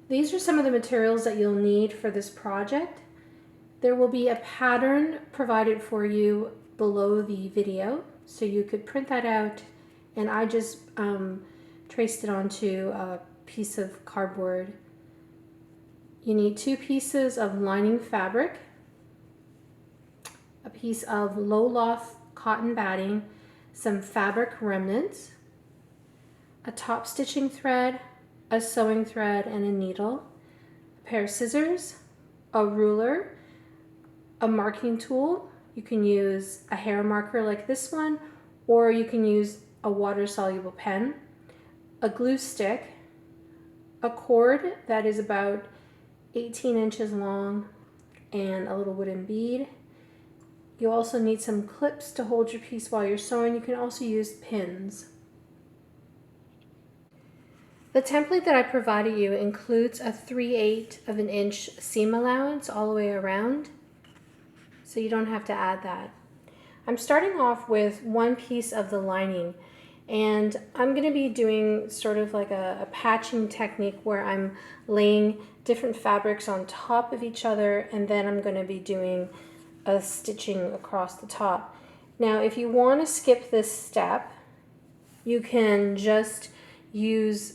These are some of the materials that you'll need for this project. There will be a pattern provided for you below the video, so you could print that out, and I just traced it onto a piece of cardboard. You need 2 pieces of lining fabric, a piece of low loft cotton batting, some fabric remnants, a top stitching thread, a sewing thread and a needle, a pair of scissors, a ruler, a marking tool. You can use a hair marker like this one, or you can use a water-soluble pen, a glue stick, a cord that is about 18 inches long, and a little wooden bead. You also need some clips to hold your piece while you're sewing. You can also use pins. The template that I provided you includes a 3/8 of an inch seam allowance all the way around, so you don't have to add that. I'm starting off with 1 piece of the lining, and I'm going to be doing sort of like a patching technique where I'm laying different fabrics on top of each other, and then I'm going to be doing a stitching across the top. Now, if you want to skip this step, you can just use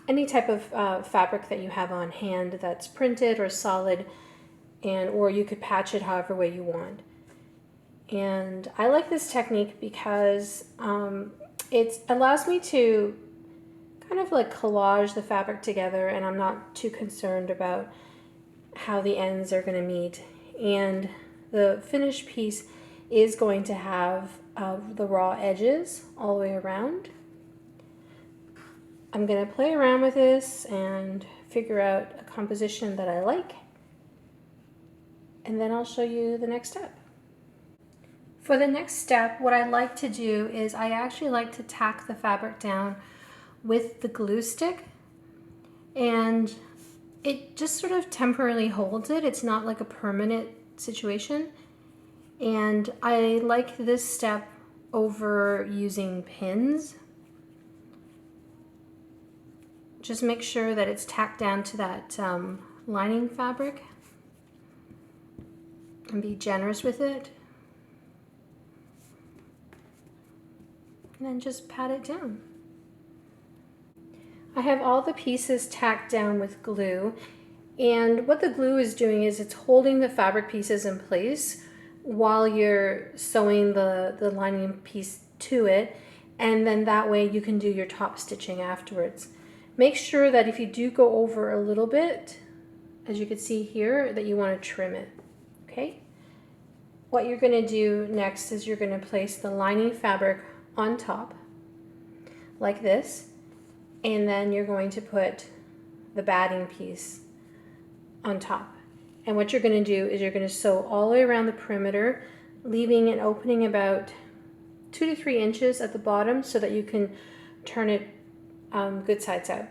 any type of fabric that you have on hand that's printed or solid, or you could patch it however way you want. And I like this technique because it allows me to kind of like collage the fabric together, and I'm not too concerned about how the ends are going to meet. And the finished piece is going to have the raw edges all the way around. I'm going to play around with this and figure out a composition that I like, and then I'll show you the next step. For the next step, what I like to do is I actually like to tack the fabric down with the glue stick, and it just sort of temporarily holds it. It's not like a permanent situation, and I like this step over using pins. Just make sure that it's tacked down to that lining fabric, and be generous with it, and then just pat it down. I have all the pieces tacked down with glue, and what the glue is doing is it's holding the fabric pieces in place while you're sewing the lining piece to it, and then that way you can do your top stitching afterwards. Make sure that if you do go over a little bit, as you can see here, that you want to trim it, okay? What you're going to do next is you're going to place the lining fabric on top, like this, and then you're going to put the batting piece on top. And what you're going to do is you're going to sew all the way around the perimeter, leaving an opening about 2 to 3 inches at the bottom so that you can turn it good sides out.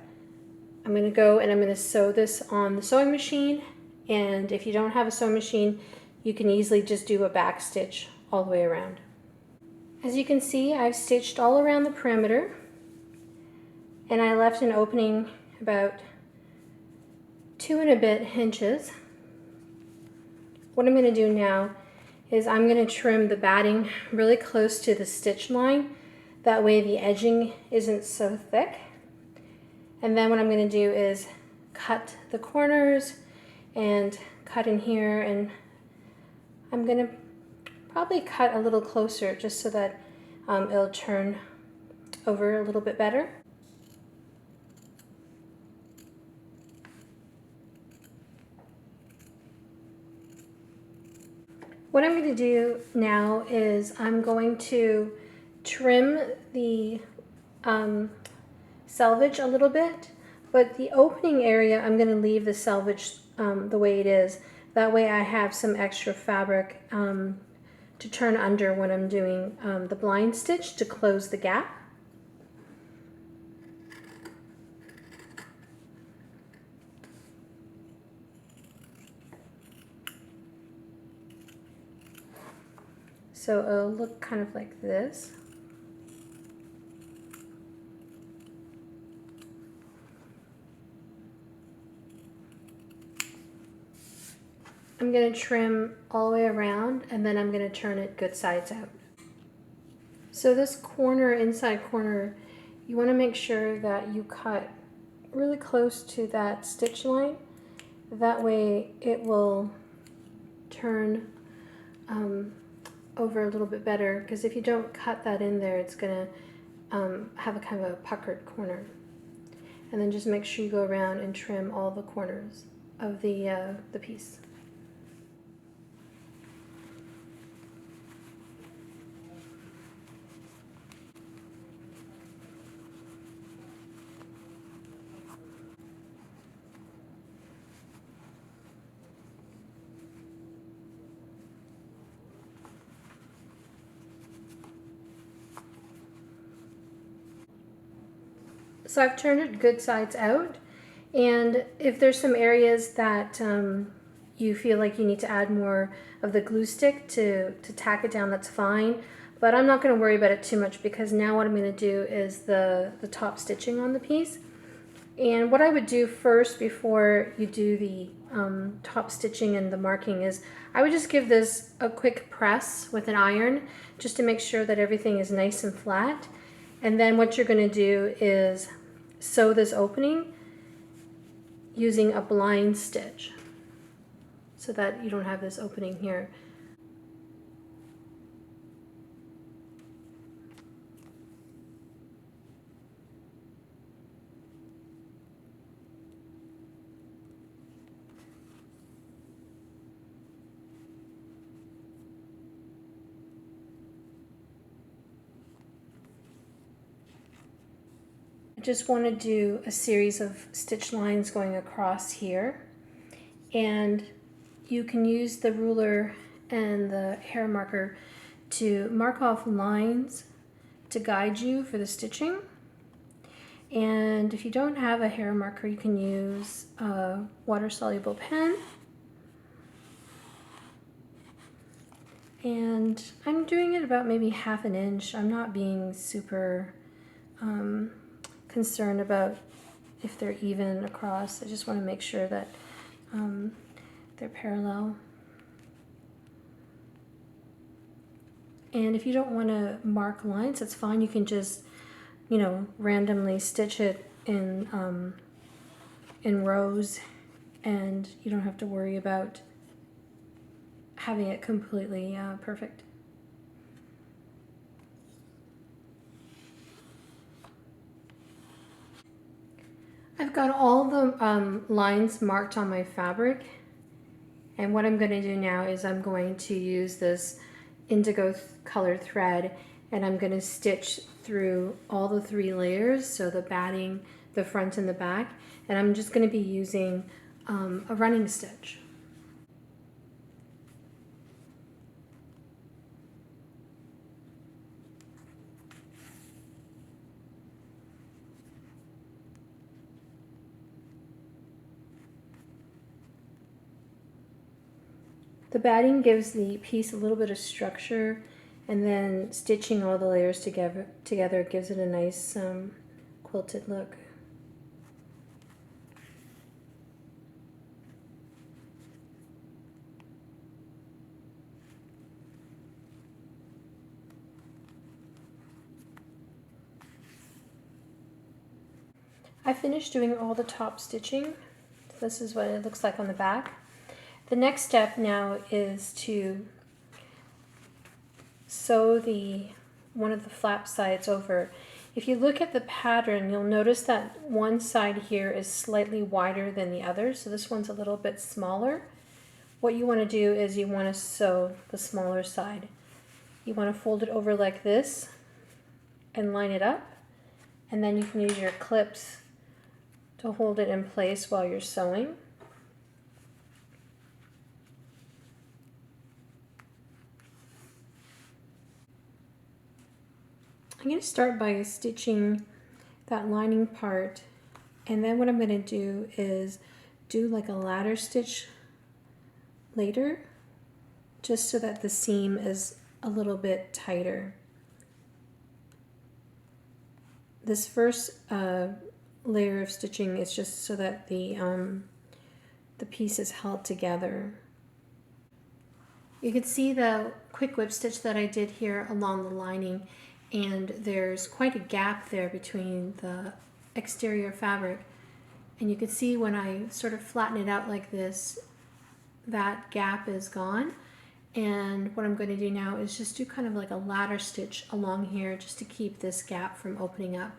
I'm going to go and I'm going to sew this on the sewing machine, and if you don't have a sewing machine, you can easily just do a back stitch all the way around. As you can see, I've stitched all around the perimeter, and I left an opening about 2 and a bit inches. What I'm going to do now is I'm going to trim the batting really close to the stitch line. That way the edging isn't so thick. And then what I'm going to do is cut the corners and cut in here, and I'm going to probably cut a little closer just so that it'll turn over a little bit better. What I'm going to do now is I'm going to trim the selvage a little bit, but the opening area I'm going to leave the selvage the way it is. That way I have some extra fabric to turn under when I'm doing the blind stitch to close the gap. So it'll look kind of like this. I'm going to trim all the way around, and then I'm going to turn it good sides out. So this corner, inside corner, you want to make sure that you cut really close to that stitch line. That way it will turn over a little bit better, because if you don't cut that in there, it's going to have a kind of a puckered corner. And then just make sure you go around and trim all the corners of the piece. So I've turned it good sides out, and if there's some areas that you feel like you need to add more of the glue stick to tack it down, that's fine. But I'm not going to worry about it too much, because now what I'm going to do is the top stitching on the piece. And what I would do first before you do the top stitching and the marking is I would just give this a quick press with an iron, just to make sure that everything is nice and flat. And then what you're going to do is sew this opening using a blind stitch so that you don't have this opening here. I just want to do a series of stitch lines going across here, and you can use the ruler and the hair marker to mark off lines to guide you for the stitching. And if you don't have a hair marker, you can use a water-soluble pen. And I'm doing it about maybe 1/2 inch. I'm not being super concerned about if they're even across. I just want to make sure that they're parallel. And if you don't want to mark lines, that's fine. You can just, you know, randomly stitch it in rows, and you don't have to worry about having it completely perfect. I've got all the lines marked on my fabric, and what I'm going to do now is I'm going to use this indigo colored thread, and I'm going to stitch through all the 3 layers, so the batting, the front and the back, and I'm just going to be using a running stitch. The batting gives the piece a little bit of structure, and then stitching all the layers together gives it a nice quilted look. I finished doing all the top stitching. This is what it looks like on the back. The next step now is to sew one of the flap sides over. If you look at the pattern, you'll notice that one side here is slightly wider than the other, so this one's a little bit smaller. What you want to do is you want to sew the smaller side. You want to fold it over like this and line it up, and then you can use your clips to hold it in place while you're sewing. I'm going to start by stitching that lining part, and then what I'm going to do is do like a ladder stitch later, just so that the seam is a little bit tighter. This first layer of stitching is just so that the piece is held together. You can see the quick whip stitch that I did here along the lining, and there's quite a gap there between the exterior fabric. And you can see when I sort of flatten it out like this, that gap is gone. And what I'm going to do now is just do kind of like a ladder stitch along here just to keep this gap from opening up.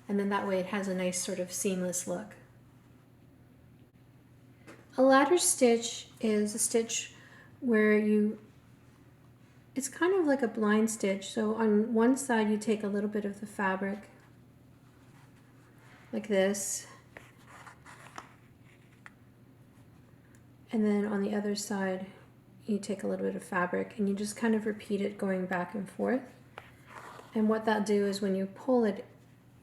And then that way it has a nice sort of seamless look. A ladder stitch is a stitch where it's kind of like a blind stitch. So on one side you take a little bit of the fabric like this, and then on the other side you take a little bit of fabric, and you just kind of repeat it going back and forth. And what that'll do is when you pull it,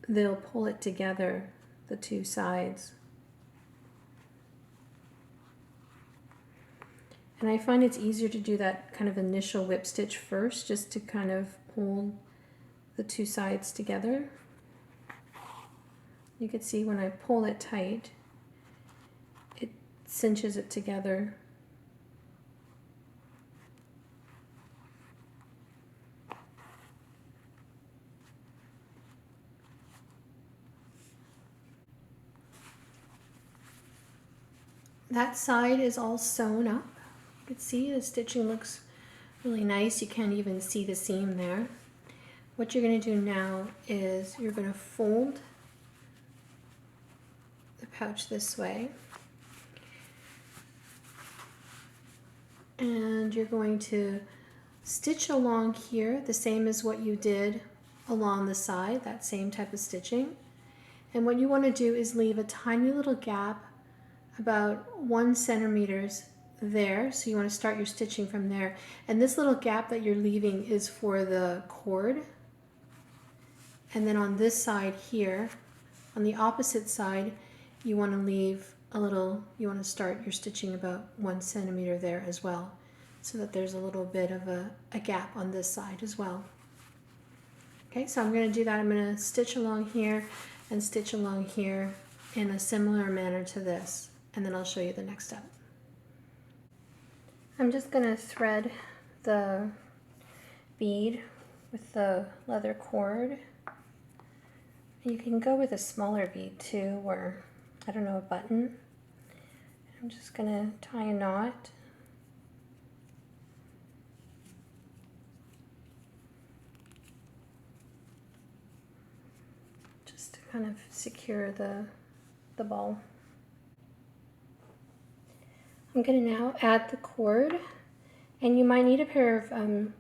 they'll pull it together, the two sides. And I find it's easier to do that kind of initial whip stitch first, just to kind of hold the two sides together. You can see when I pull it tight, it cinches it together. That side is all sewn up. You can see the stitching looks really nice. You can't even see the seam there. What you're going to do now is you're going to fold the pouch this way, and you're going to stitch along here the same as what you did along the side, that same type of stitching. And what you want to do is leave a tiny little gap about 1 centimeter there. So you want to start your stitching from there. And this little gap that you're leaving is for the cord. And then on this side here, on the opposite side, you want to leave a little, you want to start your stitching about 1 centimeter there as well, so that there's a little bit of a gap on this side as well. Okay, so I'm going to do that. I'm going to stitch along here and stitch along here in a similar manner to this, and then I'll show you the next step. I'm just going to thread the bead with the leather cord. You can go with a smaller bead too, or I don't know, a button. I'm just going to tie a knot. Just to kind of secure the ball. I'm going to now add the cord, and you might need a pair of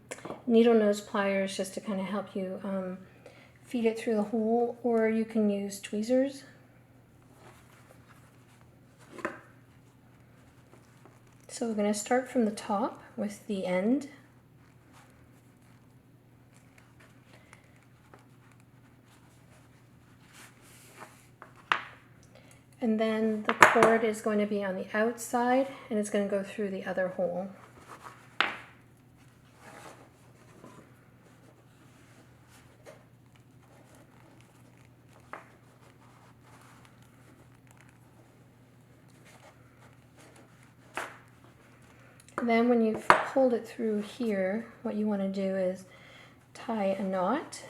needle nose pliers just to kind of help you feed it through the hole, or you can use tweezers. So we're going to start from the top with the end. And then the cord is going to be on the outside, and it's going to go through the other hole. Then when you've pulled it through here, what you want to do is tie a knot.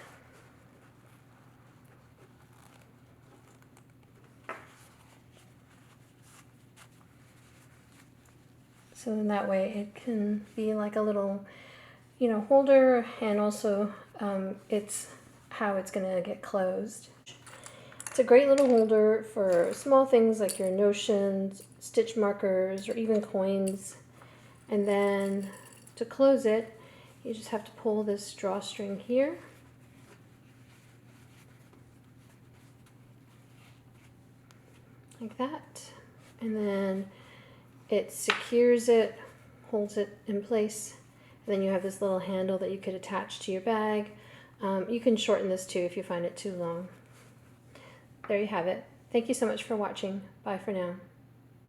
So then that way it can be like a little, holder, and also it's how it's going to get closed. It's a great little holder for small things like your notions, stitch markers, or even coins. And then to close it, you just have to pull this drawstring here. Like that. And then it secures it, holds it in place. And then you have this little handle that you could attach to your bag. You can shorten this too if you find it too long. There you have it. Thank you so much for watching. Bye for now.